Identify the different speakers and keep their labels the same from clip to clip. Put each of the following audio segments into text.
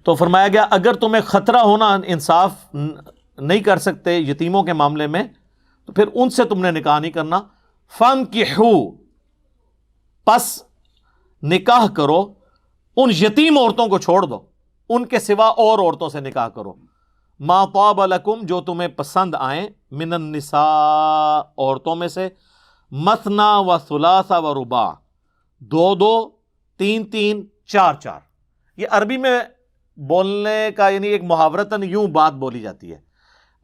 Speaker 1: تو فرمایا گیا اگر تمہیں خطرہ ہونا انصاف نہیں کر سکتے یتیموں کے معاملے میں تو پھر ان سے تم نے نکاح نہیں کرنا. فانکحوا، پس نکاح کرو، ان یتیم عورتوں کو چھوڑ دو، ان کے سوا اور عورتوں سے نکاح کرو. ما طاب لکم، جو تمہیں پسند آئیں، من النساء، عورتوں میں سے، مثنا و ثلاث و رباع، دو دو، تین تین، چار چار. یہ عربی میں بولنے کا یعنی ایک محاورتاً یوں بات بولی جاتی ہے.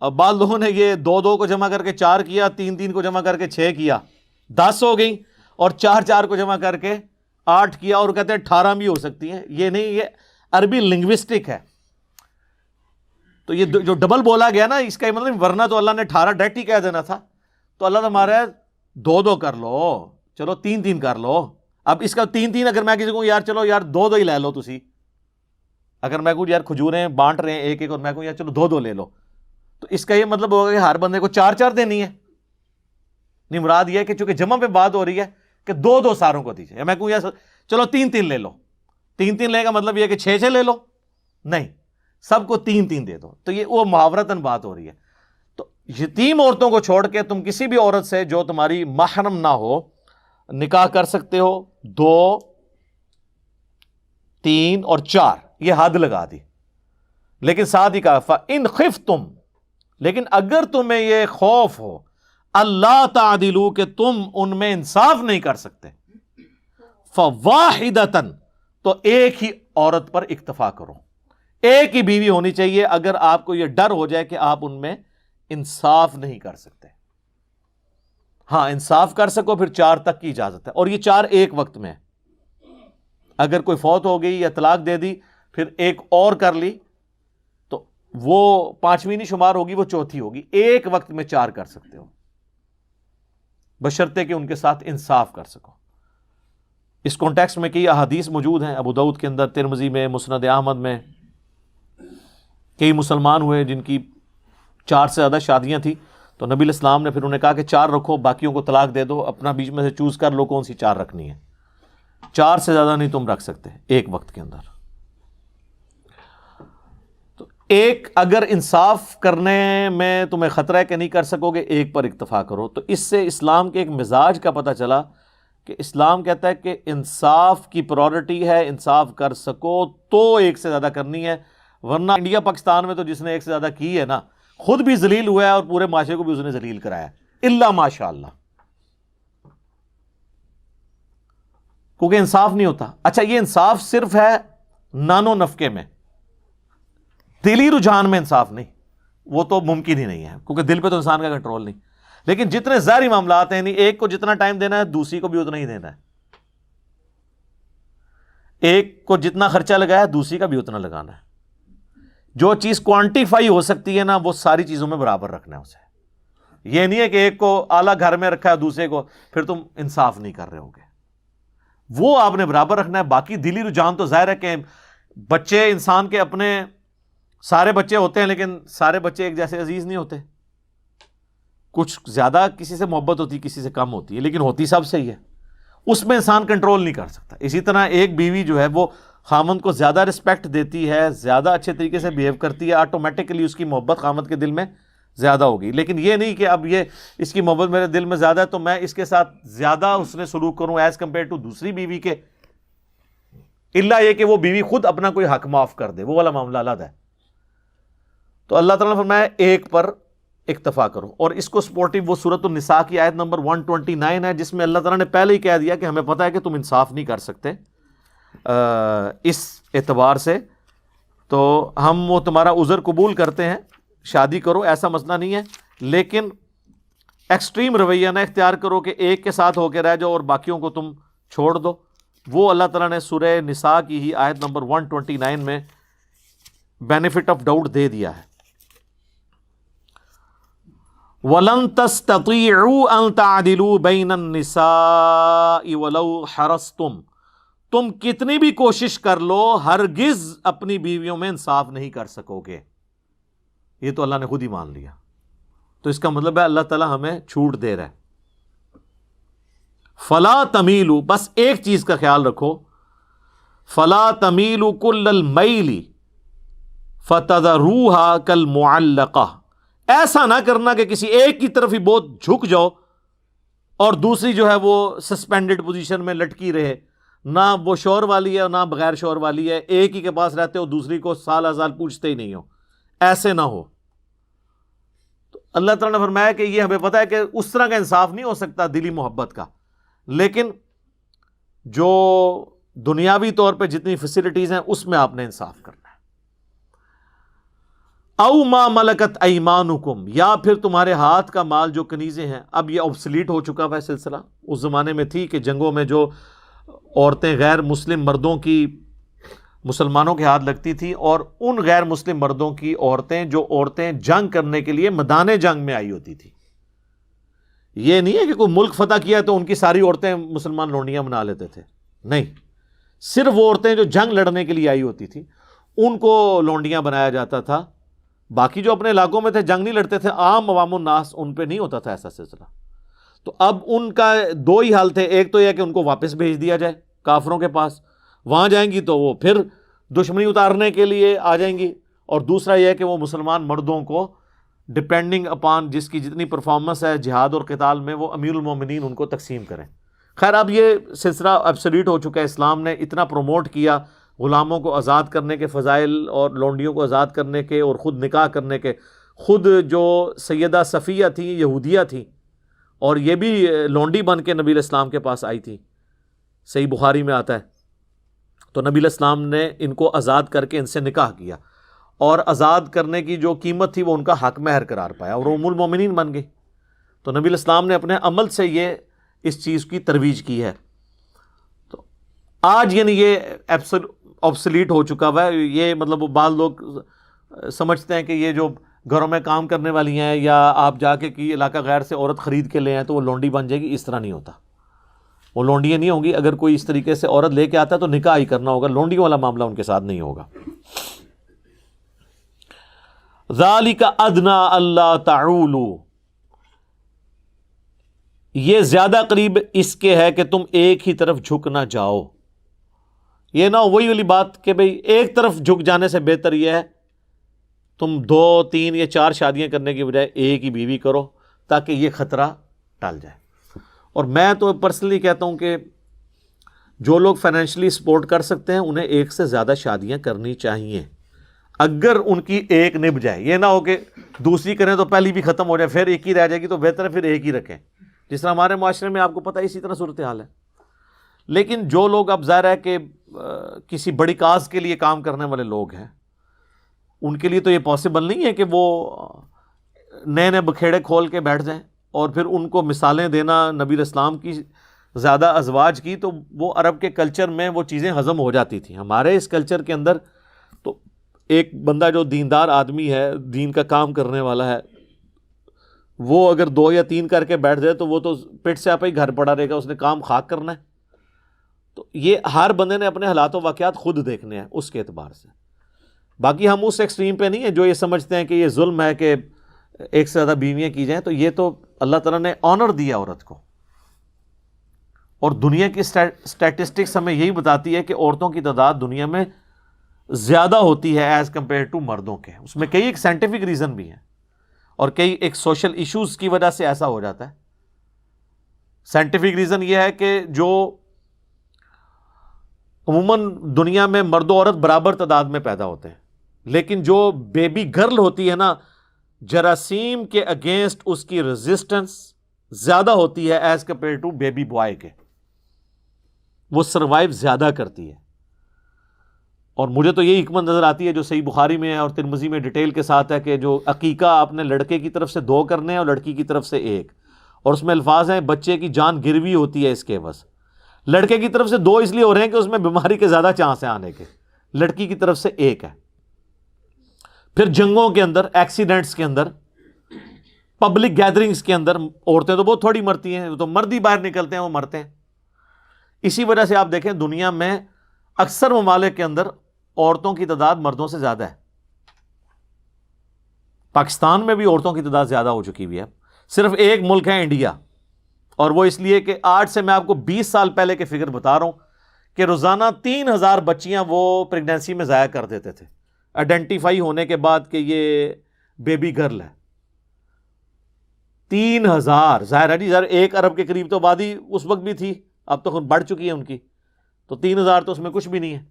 Speaker 1: اب بعض لوگوں نے یہ دو دو کو جمع کر کے چار کیا، تین تین کو جمع کر کے چھ کیا، 10 ہو گئی، اور چار چار کو جمع کر کے 8 کیا، اور کہتے ہیں 18 بھی ہو سکتی ہیں. یہ نہیں، یہ عربی لنگوسٹک ہے. تو یہ جو ڈبل بولا گیا نا، اس کا مطلب ورنہ تو اللہ نے 18 ڈائریکٹ ہی کہہ دینا تھا. تو اللہ تو ہمارا دو دو کر لو، چلو تین تین کر لو. اب اس کا تین تین اگر میں کسی کو یار چلو یار دو دو ہی لے لو تسی، اگر میں کہوں یار کھجوریں بانٹ رہے ہیں ایک ایک، اور میں کہوں یار چلو دو دو لے لو، تو اس کا یہ مطلب ہوگا کہ ہر بندے کو 4 4 دینی ہے. نہیں، مراد یہ ہے کہ چونکہ جمع پہ بات ہو رہی ہے کہ دو دو ساروں کو دیجیے. یا میں کہوں یار چلو تین تین لے لو، تین تین لے کا مطلب یہ ہے کہ 6 6 لے لو، نہیں، سب کو تین تین دے دو. تو یہ وہ محاورتاً بات ہو رہی ہے. تو یتیم عورتوں کو چھوڑ کے تم کسی بھی عورت سے جو تمہاری محرم نہ ہو نکاح کر سکتے ہو. 2 3 اور 4 یہ حد لگا دی. لیکن ساتھ ہی کہا فَإِنْ خِفْتُمْ، لیکن اگر تمہیں یہ خوف ہو اللہ تعدلوا کہ تم ان میں انصاف نہیں کر سکتے، فَوَاحِدَةً، تو ایک ہی عورت پر اکتفا کرو، ایک ہی بیوی ہونی چاہیے اگر آپ کو یہ ڈر ہو جائے کہ آپ ان میں انصاف نہیں کر سکتے. ہاں انصاف کر سکو پھر 4 تک کی اجازت ہے، اور یہ 4 ایک وقت میں ہے. اگر کوئی فوت ہو گئی یا طلاق دے دی پھر ایک اور کر لی تو وہ 5ویں نہیں شمار ہوگی، وہ 4تھی ہوگی. ایک وقت میں 4 کر سکتے ہو بشرطے کہ ان کے ساتھ انصاف کر سکو. اس کانٹیکسٹ میں کئی احادیث موجود ہیں، ابو داؤد کے اندر، ترمذی میں، مسند احمد میں. کئی مسلمان ہوئے جن کی 4 سے زیادہ شادیاں تھیں، تو نبی علیہ السلام نے پھر انہیں کہا کہ 4 رکھو، باقیوں کو طلاق دے دو، اپنا بیچ میں سے چوز کر لو کون سی 4 رکھنی ہے. 4 سے زیادہ نہیں تم رکھ سکتے ایک وقت کے اندر. تو ایک اگر انصاف کرنے میں تمہیں خطرہ ہے کہ نہیں کر سکو گے، ایک پر اکتفا کرو. تو اس سے اسلام کے ایک مزاج کا پتہ چلا کہ اسلام کہتا ہے کہ انصاف کی پرائورٹی ہے، انصاف کر سکو تو ایک سے زیادہ کرنی ہے. ورنہ انڈیا پاکستان میں تو جس نے ایک سے زیادہ کی ہے نا، خود بھی ذلیل ہوا ہے اور پورے معاشرے کو بھی اس نے ذلیل کرایا ہے، الا ماشاء اللہ، کیونکہ انصاف نہیں ہوتا. اچھا یہ انصاف صرف ہے نانو نفقے میں، دلی رجحان میں انصاف نہیں، وہ تو ممکن ہی نہیں ہے کیونکہ دل پہ تو انسان کا کنٹرول نہیں. لیکن جتنے ظاہری معاملات ہیں، ایک کو جتنا ٹائم دینا ہے دوسری کو بھی اتنا ہی دینا ہے، ایک کو جتنا خرچہ لگایا ہے دوسری کا بھی اتنا لگانا ہے. جو چیز کوانٹیفائی ہو سکتی ہے نا وہ ساری چیزوں میں برابر رکھنا ہے اسے. یہ نہیں ہے کہ ایک کو اعلیٰ گھر میں رکھا ہے دوسرے کو پھر تم انصاف نہیں کر رہے ہوگے، وہ آپ نے برابر رکھنا ہے. باقی دلی رجحان تو ظاہر ہے کہ بچے انسان کے اپنے سارے بچے ہوتے ہیں، لیکن سارے بچے ایک جیسے عزیز نہیں ہوتے. کچھ زیادہ کسی سے محبت ہوتی، کسی سے کم ہوتی ہے، لیکن ہوتی سب سے ہی ہے. اس میں انسان کنٹرول نہیں کر سکتا. اسی طرح ایک بیوی جو ہے وہ خامند کو زیادہ رسپیکٹ دیتی ہے، زیادہ اچھے طریقے سے بیہیو کرتی ہے، آٹومیٹکلی اس کی محبت خامند کے دل میں زیادہ ہوگی. لیکن یہ نہیں کہ اب یہ اس کی محبت میرے دل میں زیادہ ہے تو میں اس کے ساتھ زیادہ اس نے سلوک کروں ایز کمپیئر ٹو دوسری بیوی کے، الا یہ کہ وہ بیوی خود اپنا کوئی حق معاف کر دے، وہ والا معاملہ الگ ہے. تو اللہ تعالیٰ نے فرمایا ایک پر اکتفا کرو. اور اس کو سپورٹیو وہ سورۃ النساء کی آیت نمبر 129 ہے، جس میں اللہ تعالیٰ نے پہلے ہی کہہ دیا کہ ہمیں پتہ ہے کہ تم انصاف نہیں کر سکتے اس اعتبار سے، تو ہم وہ تمہارا عذر قبول کرتے ہیں، شادی کرو، ایسا مسئلہ نہیں ہے. لیکن ایکسٹریم رویہ نہ اختیار کرو کہ ایک کے ساتھ ہو کے رہ جاؤ اور باقیوں کو تم چھوڑ دو. وہ اللہ تعالیٰ نے سورہ نساء کی ہی آیت نمبر 129 میں بینیفٹ آف ڈاؤٹ دے دیا ہے. وَلَن تَسْتَطِيعُوا أَن تَعْدِلُوا بَيْنَ النِّسَاءِ وَلَوْ حَرَصْتُمْ، تم کتنی بھی کوشش کر لو ہرگز اپنی بیویوں میں انصاف نہیں کر سکو گے. یہ تو اللہ نے خود ہی مان لیا. تو اس کا مطلب ہے اللہ تعالیٰ ہمیں چھوٹ دے رہا ہے. فَلَا تَمِيلُوا، بس ایک چیز کا خیال رکھو، فَلَا تَمِيلُوا كُلَّ الْمَيْلِ، فَتَذَرُوهَا كَالْمُعَلَّقَةِ، ایسا نہ کرنا کہ کسی ایک کی طرف ہی بہت جھک جاؤ اور دوسری جو ہے وہ سسپینڈڈ پوزیشن میں لٹکی رہے، نہ وہ شور والی ہے نہ بغیر شور والی ہے، ایک ہی کے پاس رہتے ہو دوسری کو سال ہزار پوچھتے ہی نہیں ہو، ایسے نہ ہو۔ تو اللہ تعالیٰ نے فرمایا کہ یہ ہمیں پتہ ہے کہ اس طرح کا انصاف نہیں ہو سکتا دلی محبت کا، لیکن جو دنیاوی طور پہ جتنی فیسلٹیز ہیں اس میں آپ نے انصاف کرنا ہے۔ او ما ملکت ایمانکم، یا پھر تمہارے ہاتھ کا مال جو کنیزیں ہیں۔ اب یہ آبسلیٹ ہو چکا ہے سلسلہ، اس زمانے میں تھی کہ جنگوں میں جو عورتیں غیر مسلم مردوں کی مسلمانوں کے ہاتھ لگتی تھیں، اور ان غیر مسلم مردوں کی عورتیں جو عورتیں جنگ کرنے کے لیے میدان جنگ میں آئی ہوتی تھی۔ یہ نہیں ہے کہ کوئی ملک فتح کیا تو ان کی ساری عورتیں مسلمان لونڈیاں بنا لیتے تھے، نہیں، صرف وہ عورتیں جو جنگ لڑنے کے لیے آئی ہوتی تھیں ان کو لونڈیاں بنایا جاتا تھا۔ باقی جو اپنے علاقوں میں تھے جنگ نہیں لڑتے تھے، عام عوام الناس ان پہ نہیں ہوتا تھا ایسا سلسلہ۔ تو اب ان کا دو ہی حال تھے، ایک تو یہ کہ ان کو واپس بھیج دیا جائے کافروں کے پاس، وہاں جائیں گی تو وہ پھر دشمنی اتارنے کے لیے آ جائیں گی، اور دوسرا یہ کہ وہ مسلمان مردوں کو ڈپینڈنگ اپان جس کی جتنی پرفارمنس ہے جہاد اور قتال میں وہ امیر المومنین ان کو تقسیم کریں۔ خیر اب یہ سلسلہ ایبسلیٹ ہو چکا ہے، اسلام نے اتنا پروموٹ کیا غلاموں کو آزاد کرنے کے فضائل اور لونڈیوں کو آزاد کرنے کے اور خود نکاح کرنے کے۔ خود جو سیدہ صفیہ تھیں یہودیہ تھیں، اور یہ بھی لونڈی بن کے نبی علیہ السلام کے پاس آئی تھی، صحیح بخاری میں آتا ہے۔ تو نبی علیہ السلام نے ان کو آزاد کر کے ان سے نکاح کیا، اور آزاد کرنے کی جو قیمت تھی وہ ان کا حق مہر قرار پایا، اور وہ ام المومنین بن گئی۔ تو نبی علیہ السلام نے اپنے عمل سے یہ اس چیز کی ترویج کی ہے۔ تو آج یعنی یہ آبسلیٹ ہو چکا ہوا ہے، یہ مطلب بعض لوگ سمجھتے ہیں کہ یہ جو گھروں میں کام کرنے والی ہیں یا آپ جا کے کی علاقہ غیر سے عورت خرید کے لے آئیں تو وہ لونڈی بن جائے گی، اس طرح نہیں ہوتا، وہ لونڈیاں نہیں ہوں گی۔ اگر کوئی اس طریقے سے عورت لے کے آتا ہے تو نکاح ہی کرنا ہوگا، لونڈیوں والا معاملہ ان کے ساتھ نہیں ہوگا۔ ذالک ادنیٰ اللہ تعولوا، یہ زیادہ قریب اس کے ہے کہ تم ایک ہی طرف جھک نہ جاؤ۔ یہ نہ وہی والی بات کہ بھئی ایک طرف جھک جانے سے بہتر یہ ہے تم 2 3 یا 4 شادیاں کرنے کی بجائے ایک ہی بیوی کرو تاکہ یہ خطرہ ٹل جائے۔ اور میں تو پرسنلی کہتا ہوں کہ جو لوگ فائنینشلی سپورٹ کر سکتے ہیں انہیں ایک سے زیادہ شادیاں کرنی چاہیے، اگر ان کی ایک نبھ جائے۔ یہ نہ ہو کہ دوسری کریں تو پہلی بھی ختم ہو جائے، پھر ایک ہی رہ جائے گی، تو بہتر ہے پھر ایک ہی رکھیں، جس طرح ہمارے معاشرے میں آپ کو پتہ ہے اسی طرح صورتحال ہے۔ لیکن جو لوگ اب ظاہر ہے کہ کسی بڑی کاز کے لیے کام کرنے والے لوگ ہیں، ان کے لیے تو یہ پاسبل نہیں ہے کہ وہ نئے نئے بکھیڑے کھول کے بیٹھ جائیں، اور پھر ان کو مثالیں دینا نبی علیہ السلام کی زیادہ ازواج کی، تو وہ عرب کے کلچر میں وہ چیزیں ہضم ہو جاتی تھیں۔ ہمارے اس کلچر کے اندر تو ایک بندہ جو دیندار آدمی ہے، دین کا کام کرنے والا ہے، وہ اگر 2 یا 3 کر کے بیٹھ جائے تو وہ تو پیٹ سے آپ ہی گھر پڑا رہے گا، اس نے کام خاک کرنا ہے۔ تو یہ ہر بندے نے اپنے حالات و واقعات خود دیکھنے ہیں اس کے اعتبار سے۔ باقی ہم اس ایکسٹریم پہ نہیں ہیں جو یہ سمجھتے ہیں کہ یہ ظلم ہے کہ ایک سے زیادہ بیویاں کی جائیں، تو یہ تو اللہ تعالیٰ نے آنر دیا عورت کو، اور دنیا کی اسٹیٹسٹکس ہمیں یہی بتاتی ہے کہ عورتوں کی تعداد دنیا میں زیادہ ہوتی ہے ایز کمپیئر ٹو مردوں کے۔ اس میں کئی ایک سائنٹیفک ریزن بھی ہیں، اور کئی ایک سوشل ایشوز کی وجہ سے ایسا ہو جاتا ہے۔ سائنٹیفک ریزن یہ ہے کہ جو عموماً دنیا میں مرد و عورت برابر تعداد میں پیدا ہوتے ہیں، لیکن جو بیبی گرل ہوتی ہے نا، جراثیم کے اگینسٹ اس کی ریزسٹنس زیادہ ہوتی ہے as compare to baby boy کے، وہ سروائیو زیادہ کرتی ہے۔ اور مجھے تو یہ حکمت نظر آتی ہے جو صحیح بخاری میں ہے اور ترمذی میں ڈیٹیل کے ساتھ ہے کہ جو عقیقہ آپ نے لڑکے کی طرف سے 2 کرنے ہیں اور لڑکی کی طرف سے 1، اور اس میں الفاظ ہیں بچے کی جان گروی ہوتی ہے اس کے عوض۔ لڑکے کی طرف سے 2 اس لیے ہو رہے ہیں کہ اس میں بیماری کے زیادہ چانس ہیں آنے کے، لڑکی کی طرف سے 1 ہے۔ پھر جنگوں کے اندر، ایکسیڈنٹس کے اندر، پبلک گیدرنگز کے اندر عورتیں تو بہت تھوڑی مرتی ہیں، تو مرد ہی باہر نکلتے ہیں وہ مرتے ہیں۔ اسی وجہ سے آپ دیکھیں دنیا میں اکثر ممالک کے اندر عورتوں کی تعداد مردوں سے زیادہ ہے۔ پاکستان میں بھی عورتوں کی تعداد زیادہ ہو چکی ہوئی ہے، صرف ایک ملک ہے انڈیا، اور وہ اس لیے کہ آج سے میں آپ کو 20 سال پہلے کے فگر بتا رہا ہوں کہ روزانہ 3000 بچیاں وہ پریگنینسی میں ضائع کر دیتے تھے، آئیڈینٹیفائی ہونے کے بعد کہ یہ بیبی گرل ہے. 3000. ظاہر ہے جی، 1 ارب کے قریب تو آبادی اس وقت بھی تھی، اب تو بڑھ چکی ہے ان کی، تو 3000 تو اس میں کچھ بھی نہیں ہے.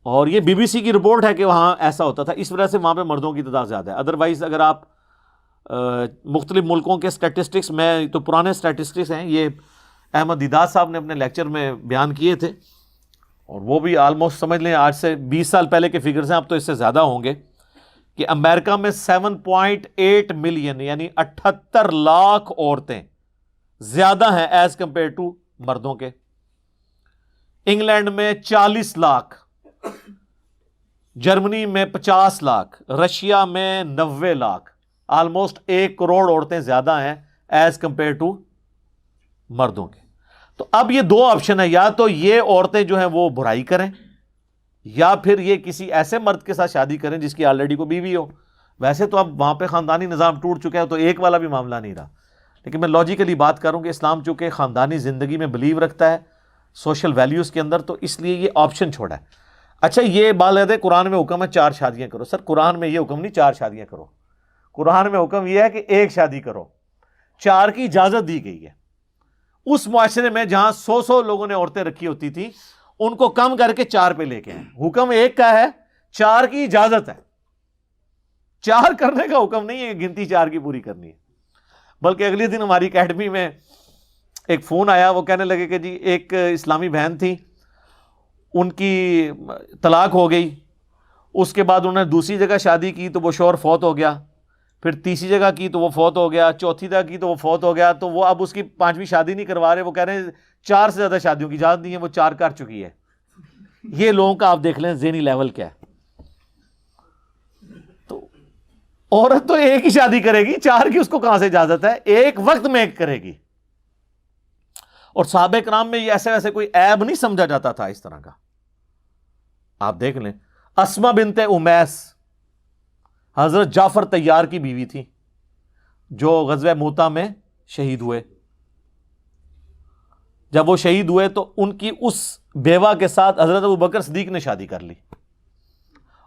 Speaker 1: اور یہ BBC کی رپورٹ ہے کہ وہاں ایسا ہوتا تھا، اس وجہ سے وہاں پہ مردوں کی تعداد زیادہ ہے. ادروائز اگر آپ مختلف ملکوں کے سٹیٹسٹکس، میں تو پرانے سٹیٹسٹکس ہیں، یہ احمد دیداد صاحب نے اپنے لیکچر میں بیان کیے تھے، اور وہ بھی آلموسٹ سمجھ لیں آج سے 20 سال پہلے کے فگرز ہیں، اب تو اس سے زیادہ ہوں گے، کہ امریکہ میں 7.8 ملین یعنی 78 لاکھ عورتیں زیادہ ہیں ایز کمپیئر ٹو مردوں کے. انگلینڈ میں 40 لاکھ، جرمنی میں 50 لاکھ، رشیا میں 90 لاکھ، آلموسٹ 1 کروڑ عورتیں زیادہ ہیں ایز کمپیئر ٹو مردوں کے. تو اب یہ 2 آپشن ہے، یا تو یہ عورتیں جو ہیں وہ برائی کریں، یا پھر یہ کسی ایسے مرد کے ساتھ شادی کریں جس کی آلریڈی کو بیوی ہو. ویسے تو اب وہاں پہ خاندانی نظام ٹوٹ چکا ہے، تو ایک والا بھی معاملہ نہیں رہا، لیکن میں لاجیکلی بات کروں کہ اسلام چونکہ خاندانی زندگی میں بلیو رکھتا ہے سوشل ویلیوز کے اندر، تو اس لیے یہ آپشن چھوڑا ہے. اچھا یہ بات لیتے ہیں قرآن میں حکم ہے 4 شادیاں کرو. سر قرآن میں یہ حکم نہیں 4 شادیاں کرو، قرآن میں حکم یہ ہے کہ 1 شادی کرو. 4 کی اجازت دی گئی ہے. اس معاشرے میں جہاں 100 لوگوں نے عورتیں رکھی ہوتی تھی، ان کو کم کر کے 4 پہ لے کے آئے. حکم 1 کا ہے، 4 کی اجازت ہے. 4 کرنے کا حکم نہیں ہے کہ گنتی 4 کی پوری کرنی ہے. بلکہ اگلے دن ہماری اکیڈمی میں ایک فون آیا، وہ کہنے لگے کہ جی ایک اسلامی بہن تھی، ان کی طلاق ہو گئی، اس کے بعد انہوں نے دوسری جگہ شادی کی تو وہ شوہر فوت ہو گیا، پھر تیسری جگہ کی تو وہ فوت ہو گیا، چوتھی جگہ کی تو وہ فوت ہو گیا، تو وہ اب اس کی 5ویں شادی نہیں کروا رہے. وہ کہہ رہے ہیں 4 سے زیادہ شادیوں کی اجازت نہیں ہے، وہ 4 کر چکی ہے. یہ لوگوں کا آپ دیکھ لیں ذہنی لیول کیا ہے. تو عورت تو 1 ہی شادی کرے گی، 4 کی اس کو کہاں سے اجازت ہے؟ ایک وقت میں 1 کرے گی. اور صحابہ کرام میں یہ ایسے ویسے کوئی عیب نہیں سمجھا جاتا تھا اس طرح کا. آپ دیکھ لیں اسما بنت امیس حضرت جعفر طیار کی بیوی تھی، جو غزوہ موتا میں شہید ہوئے. جب وہ شہید ہوئے تو ان کی اس بیوہ کے ساتھ حضرت ابوبکر صدیق نے شادی کر لی.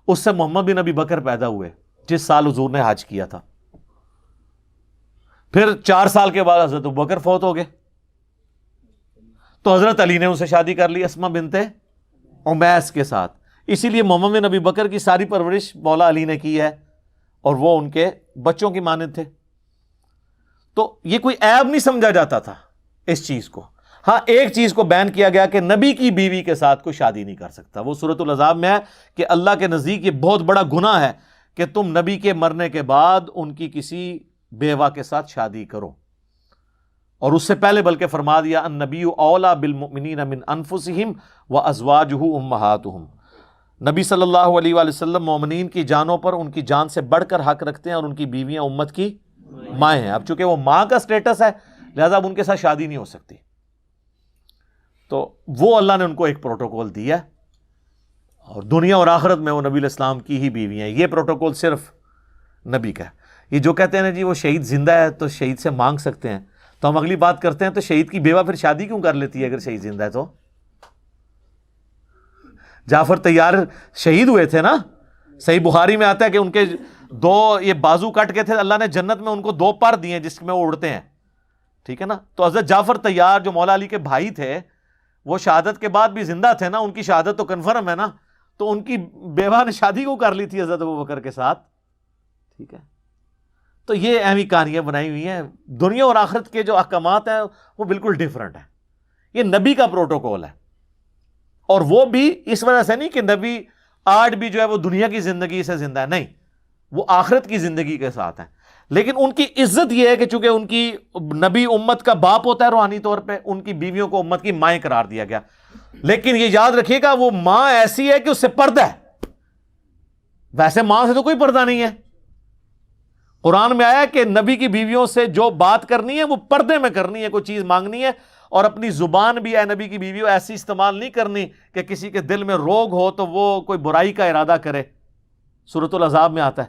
Speaker 1: اس سے محمد بن ابی بکر پیدا ہوئے جس سال حضور نے حج کیا تھا. پھر 4 سال کے بعد حضرت ابوبکر فوت ہو گئے، تو حضرت علی نے ان سے شادی کر لی اسما بنت امیس کے ساتھ. اسی لیے محمد بن ابی بکر کی ساری پرورش مولا علی نے کی ہے، اور وہ ان کے بچوں کی مانند تھے. تو یہ کوئی عیب نہیں سمجھا جاتا تھا اس چیز کو. ہاں ایک چیز کو بین کیا گیا کہ نبی کی بیوی کے ساتھ کوئی شادی نہیں کر سکتا. وہ سورۃ الاحزاب میں ہے کہ اللہ کے نزدیک یہ بہت بڑا گناہ ہے کہ تم نبی کے مرنے کے بعد ان کی کسی بیوہ کے ساتھ شادی کرو. اور اس سے پہلے بلکہ فرما دیا النبی اولیٰ بالمؤمنین من انفسہم وازواجہ امہاتہم. نبی صلی اللہ علیہ وآلہ وسلم مومنین کی جانوں پر ان کی جان سے بڑھ کر حق رکھتے ہیں، اور ان کی بیویاں امت کی مائیں ہیں. اب چونکہ وہ ماں کا سٹیٹس ہے لہذا اب ان کے ساتھ شادی نہیں ہو سکتی. تو وہ اللہ نے ان کو ایک پروٹوکول دیا، اور دنیا اور آخرت میں وہ نبی علیہ السلام کی ہی بیوی ہیں. یہ پروٹوکول صرف نبی کا ہے. یہ جو کہتے ہیں نا جی وہ شہید زندہ ہے تو شہید سے مانگ سکتے ہیں، تو ہم اگلی بات کرتے ہیں تو شہید کی بیوہ پھر شادی کیوں کر لیتی ہے اگر شہید زندہ ہے؟ تو جعفر طیار شہید ہوئے تھے نا، صحیح بخاری میں آتا ہے کہ ان کے 2 یہ بازو کٹ کے تھے، اللہ نے جنت میں ان کو 2 پر دیے جس میں وہ اڑتے ہیں. ٹھیک ہے نا. تو حضرت جعفر طیار جو مولا علی کے بھائی تھے، وہ شہادت کے بعد بھی زندہ تھے نا، ان کی شہادت تو کنفرم ہے نا، تو ان کی بیوہ نے شادی کو کر لی تھی حضرت ابوبکر کے ساتھ. ٹھیک ہے. تو یہ اہمی کہانیاں بنائی ہوئی ہیں. دنیا اور آخرت کے جو احکامات ہیں وہ بالکل ڈیفرنٹ ہیں. یہ نبی کا پروٹوکول ہے، اور وہ بھی اس وجہ سے نہیں کہ نبی آج بھی جو ہے وہ دنیا کی زندگی سے زندہ ہے، نہیں، وہ آخرت کی زندگی کے ساتھ ہیں. لیکن ان کی عزت یہ ہے کہ چونکہ ان کی نبی امت کا باپ ہوتا ہے روحانی طور پہ، ان کی بیویوں کو امت کی مائیں قرار دیا گیا. لیکن یہ یاد رکھیے گا وہ ماں ایسی ہے کہ اس سے پردہ ہے، ویسے ماں سے تو کوئی پردہ نہیں ہے. قرآن میں آیا کہ نبی کی بیویوں سے جو بات کرنی ہے وہ پردے میں کرنی ہے. کوئی چیز مانگنی ہے، اور اپنی زبان بھی اے نبی کی بیویوں ایسی استعمال نہیں کرنی کہ کسی کے دل میں روگ ہو تو وہ کوئی برائی کا ارادہ کرے. سورۃ الاحزاب میں آتا ہے.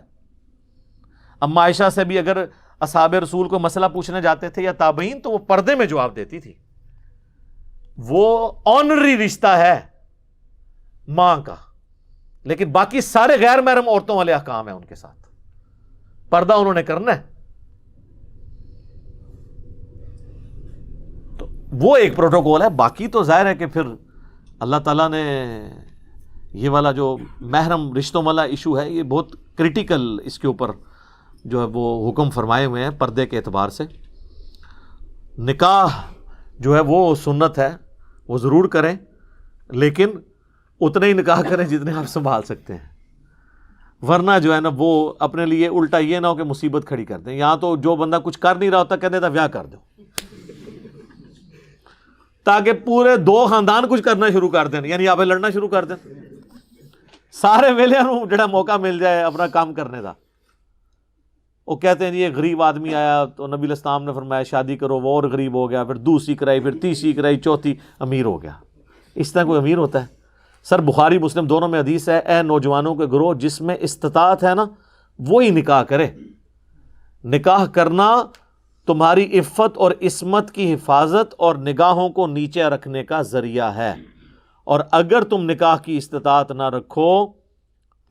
Speaker 1: اما عائشہ سے بھی اگر اصحاب رسول کو مسئلہ پوچھنے جاتے تھے یا تابعین تو وہ پردے میں جواب دیتی تھی. وہ آنری رشتہ ہے ماں کا لیکن باقی سارے غیر محرم عورتوں والے احکام ہیں ان کے ساتھ، پردہ انہوں نے کرنا ہے. تو وہ ایک پروٹوکول ہے. باقی تو ظاہر ہے کہ پھر اللہ تعالیٰ نے یہ والا جو محرم رشتوں والا ایشو ہے یہ بہت کریٹیکل، اس کے اوپر جو ہے وہ حکم فرمائے ہوئے ہیں پردے کے اعتبار سے. نکاح جو ہے وہ سنت ہے، وہ ضرور کریں، لیکن اتنے ہی نکاح کریں جتنے آپ سنبھال سکتے ہیں، ورنہ جو ہے نا وہ اپنے لیے الٹا یہ نہ ہو کہ مصیبت کھڑی کر دیں. یہاں تو جو بندہ کچھ کر نہیں رہا ہوتا کہتے تھا بیاہ کر دو، تاکہ پورے 2 خاندان کچھ کرنا شروع کر دیں، یعنی آپ لڑنا شروع کر دیں، سارے ویلے نوں جڑا موقع مل جائے اپنا کام کرنے کا. وہ کہتے ہیں یہ غریب آدمی آیا تو نبی علیہ السلام نے فرمایا شادی کرو، وہ اور غریب ہو گیا، پھر دوسری کرائی، پھر تیسری کرائی، چوتھی امیر ہو گیا. اس طرح کوئی امیر ہوتا ہے؟ سر بخاری مسلم دونوں میں حدیث ہے، اے نوجوانوں کے گروہ جس میں استطاعت ہے نا وہی نکاح کرے. نکاح کرنا تمہاری عفت اور عصمت کی حفاظت اور نگاہوں کو نیچے رکھنے کا ذریعہ ہے، اور اگر تم نکاح کی استطاعت نہ رکھو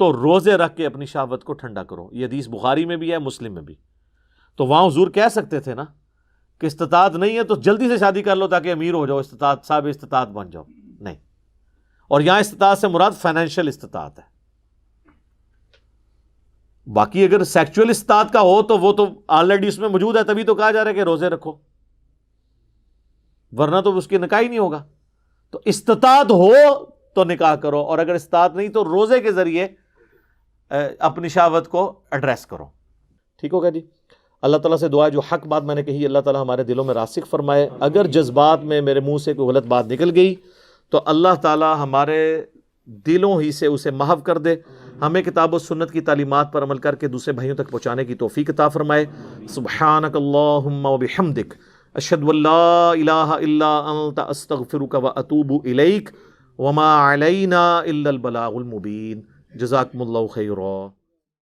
Speaker 1: تو روزے رکھ کے اپنی شہوت کو ٹھنڈا کرو. یہ حدیث بخاری میں بھی ہے، مسلم میں بھی. تو وہاں حضور کہہ سکتے تھے نا کہ استطاعت نہیں ہے تو جلدی سے شادی کر لو تاکہ امیر ہو جاؤ، استطاعت صاحب استطاعت بن جاؤ. نہیں، اور یہاں استطاعت سے مراد فائنینشیل استطاعت ہے. باقی اگر سیکچوئل استطاعت کا ہو تو وہ تو آلریڈی اس میں موجود ہے، تبھی تو کہا جا رہا ہے کہ روزے رکھو، ورنہ تو اس کی نکاح ہی نہیں ہوگا. تو استطاعت ہو تو نکاح کرو، اور اگر استطاعت نہیں تو روزے کے ذریعے اپنی شہوت کو ایڈریس کرو. ٹھیک ہوگا جی. اللہ تعالیٰ سے دعا ہے جو حق بات میں نے کہی اللہ تعالیٰ ہمارے دلوں میں راسخ فرمائے. اگر جذبات میں میرے منہ سے کوئی غلط بات نکل گئی تو اللہ تعالیٰ ہمارے دلوں ہی سے اسے محو کر دے. ہمیں کتاب و سنت کی تعلیمات پر عمل کر کے دوسرے بھائیوں تک پہنچانے کی توفیق عطا فرمائے. سبحانک اللہم و بحمدک اشہد ان لا الہ الا انت استغفرک و اتوب الیک وما علینا الا البلاغ المبین. جزاکم اللہ خیرا.